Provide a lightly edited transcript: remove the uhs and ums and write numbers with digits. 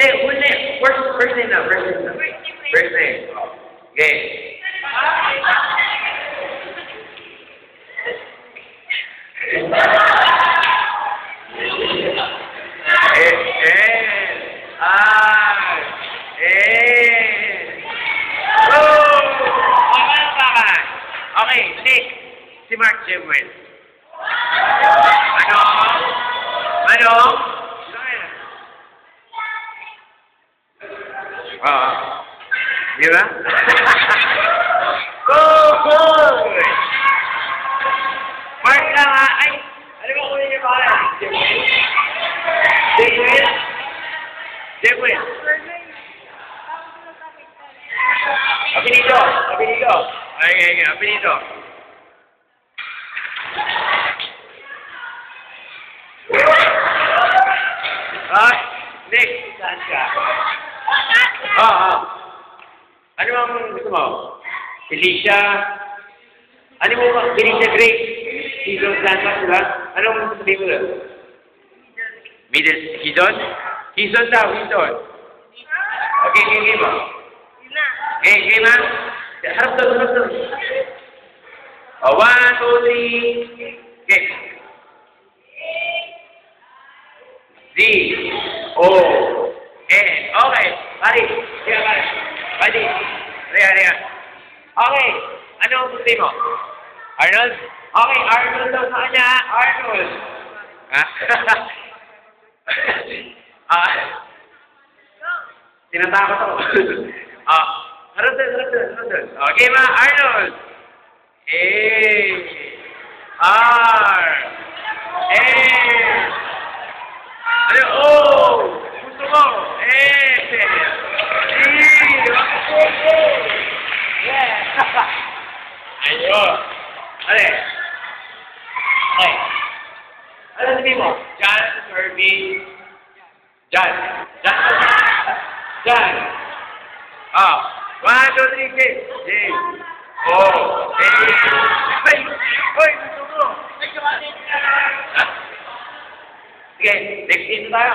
Full name. First name na. First name. Okay. Okay, Nick. Si Mark Jemwell. Ano? Di ba? Go! Mark lang ha. Ay, ano ba kunin niyo pa? Jemwell. Apelido. Okay, apelido. Nick, saan ka? Ano ang gusto mo? Felicia? Ano mo ba? Felicia Grace? Hizon Santos, diba? Anong sabihin mo doon? Hizon? Hizon daw, Hizon. Okay, game mo. Game ha? Harap doon. 1, 2, 3. Okay. D, O, N. Okay. Pari. Pari. Riya. Okay. Ano ang gusto mo? Arnold? Okay, Arnold daw sa kanya. Arnold. Tinatakot ako. Harap doon. Okay ma, Arnold. A, R, N. Ano? Oh! Gusto mo? Yeah! Ayun! Ano? Okay. Ano sabihin mo? John Kirby. John. 1, 2, 3, J. Oh! Ay! Hoy! Gusto mo! Sige, next in tayo.